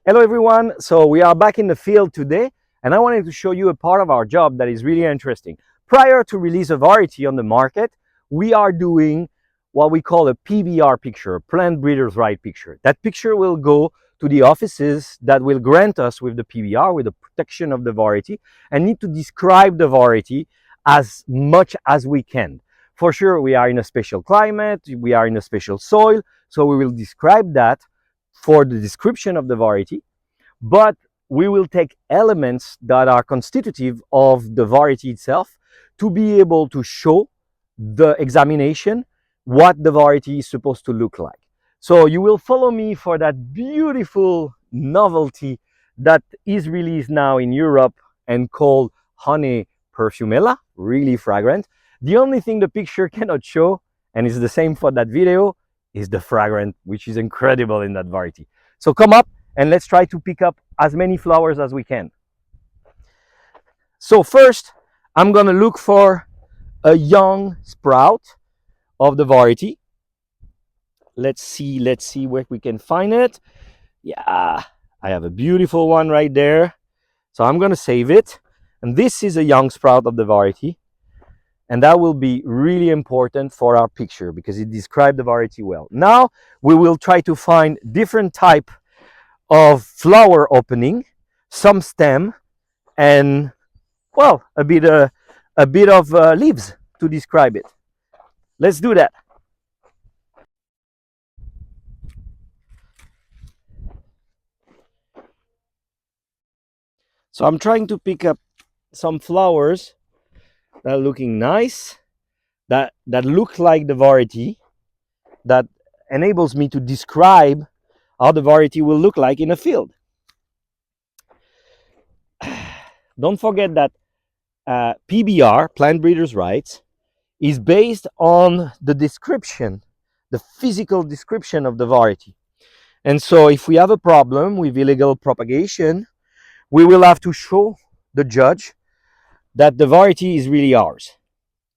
Hello everyone, so we are back in the field today and I wanted to show you a part of our job that is really interesting. Prior to release of variety on the market, we are doing what we call a PBR picture, a plant breeder's right picture. That picture will go to the offices that will grant us with the PBR, with the protection of the variety, and need to describe the variety as much as we can. For sure, we are in a special climate, we are in a special soil, so we will describe that for the description of the variety, but we will take elements that are constitutive of the variety itself to be able to show the examination what the variety is supposed to look like. So you will follow me for that beautiful novelty that is released now in Europe and called Honey Perfumella, really fragrant. The only thing the picture cannot show, and it's the same for that video, is the fragrance, which is incredible in that variety. So come up and let's try to pick up as many flowers as we can. So first, I'm gonna look for a young sprout of the variety. Let's see where we can find it. Yeah, I have a beautiful one right there. So I'm gonna save it. And this is a young sprout of the variety. And that will be really important for our picture because it describes the variety well. Now we will try to find different type of flower opening, some stem, and well, a bit of leaves to describe it. Let's do that. So I'm trying to pick up some flowers that are looking nice, that look like the variety, that enables me to describe how the variety will look like in a field. Don't forget that PBR, plant breeders' rights, is based on the description, the physical description of the variety. And so if we have a problem with illegal propagation, we will have to show the judge that the variety is really ours.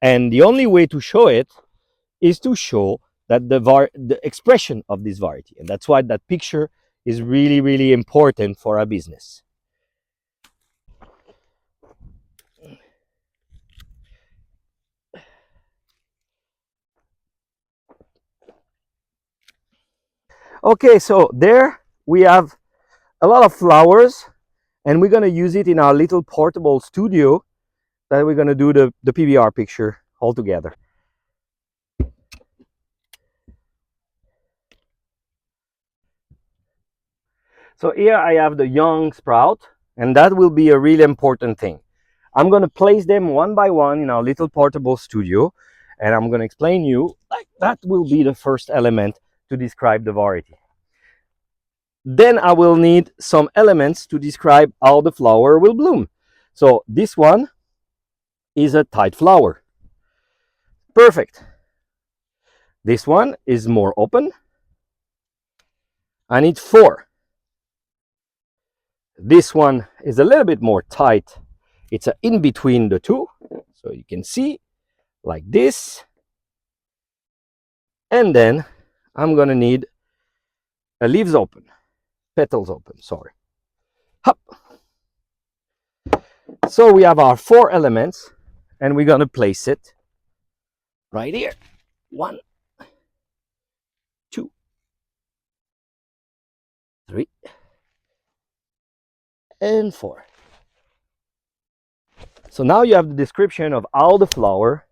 And the only way to show it is to show that the expression of this variety. And that's why that picture is really, really important for our business. Okay, so there we have a lot of flowers and we're going to use it in our little portable studio that we're going to do the PBR picture all together. So here I have the young sprout, and that will be a really important thing. I'm going to place them one by one in our little portable studio, and I'm going to explain you like that will be the first element to describe the variety. Then I will need some elements to describe how the flower will bloom. So this one is a tight flower. Perfect. This one is more open. I need 4. This one is a little bit more tight. It's in between the two. So you can see like this. And then I'm going to need a leaves open, petals open, sorry. Hup. So we have our 4 elements and we're going to place it right here. 1, 2, 3, and 4. So now you have the description of how the flower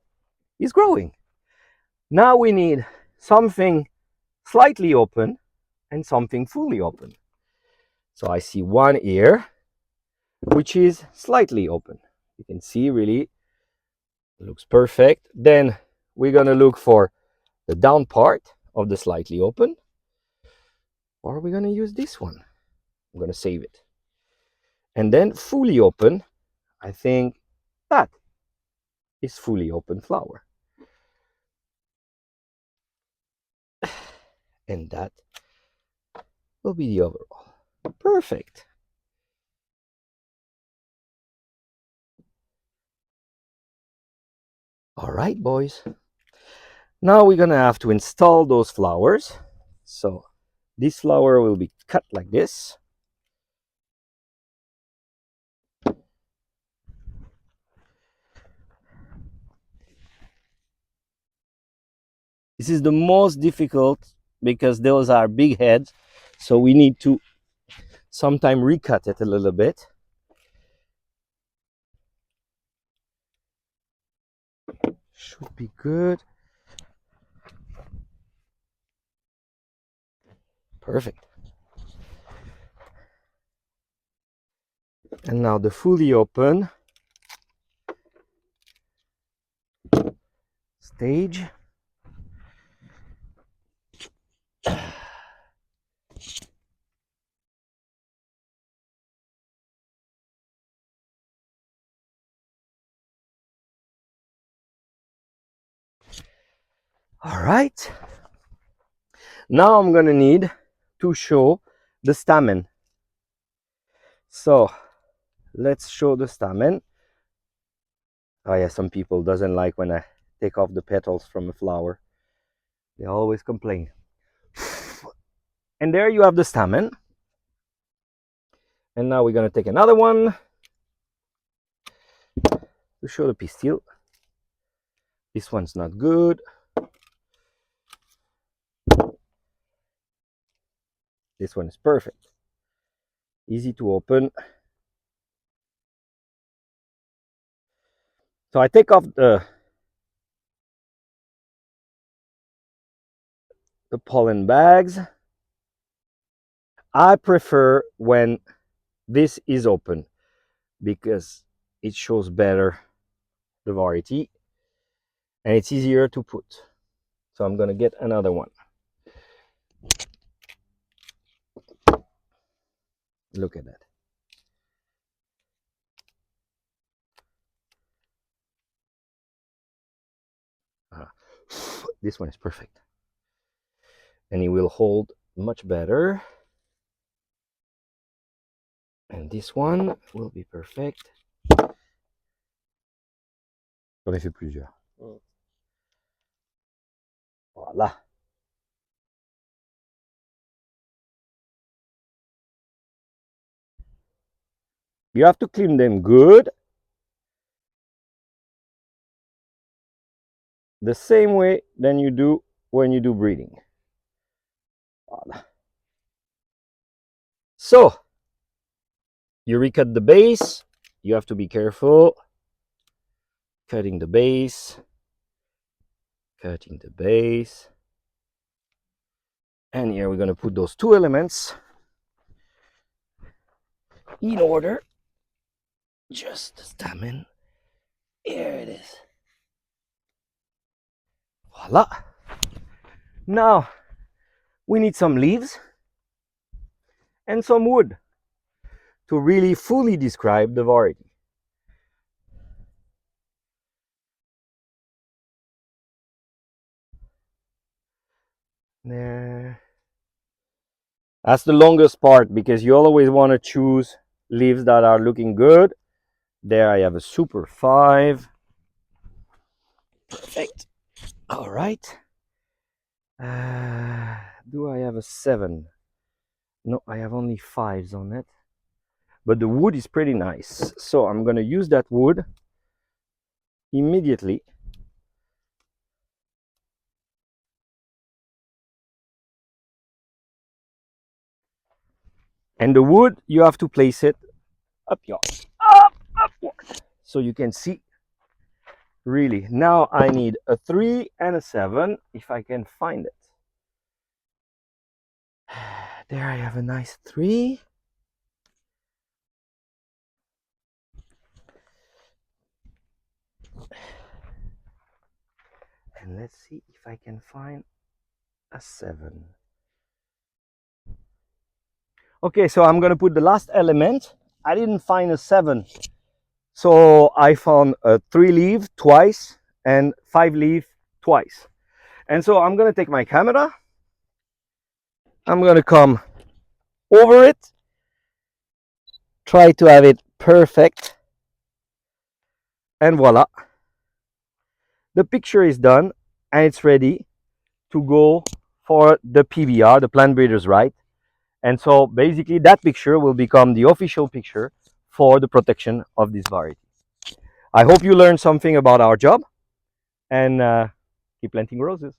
is growing. Now we need something slightly open and something fully open. So I see one here, which is slightly open. You can see really it looks perfect. Then we're going to look for the down part of the slightly open, or we're going to use this one. I'm going to save it. And then fully open, I think that is fully open flower. And that will be the overall. Perfect. All right, boys. Now we're gonna have to install those flowers. So this flower will be cut like this. This is the most difficult because those are big heads, so we need to sometimes recut it a little bit. Should be good. Perfect. And now the fully open stage. All right. Now I'm gonna need to show the stamen. So let's show the stamen. Oh yeah, some people doesn't like when I take off the petals from a flower. They always complain. And there you have the stamen. And now we're gonna take another one to show the pistil. This one's not good. This one is perfect. Easy to open. So I take off the pollen bags. I prefer when this is open because it shows better the variety and it's easier to put. So I'm gonna get another one. Look at that. This one is perfect. And it will hold much better. And this one will be perfect. J'en ai fait plusieurs. Voilà. You have to clean them good. The same way than you do when you do breeding. Voilà. So, you recut the base. You have to be careful. Cutting the base. Cutting the base. And here we're going to put those two elements in order. Just the stamen. Here it is. Voila. Now we need some leaves and some wood to really fully describe the variety. There. That's the longest part because you always want to choose leaves that are looking good. There I have a super 5. Perfect. All right. Do I have a 7? No, I have only 5s on it. But the wood is pretty nice. So I'm going to use that wood immediately. And the wood, you have to place it upward. So you can see. Really, now I need a 3 and a 7 if I can find it. There I have a nice 3. And let's see if I can find a 7. Okay, so I'm gonna put the last element. I didn't find a 7. So I found a 3 leaf twice and 5 leaf twice. And so I'm gonna take my camera. I'm gonna come over it. Try to have it perfect. And voila. The picture is done and it's ready to go for the PBR, the Plant Breeders' Right. And so basically that picture will become the official picture for the protection of this variety. I hope you learned something about our job and keep planting roses.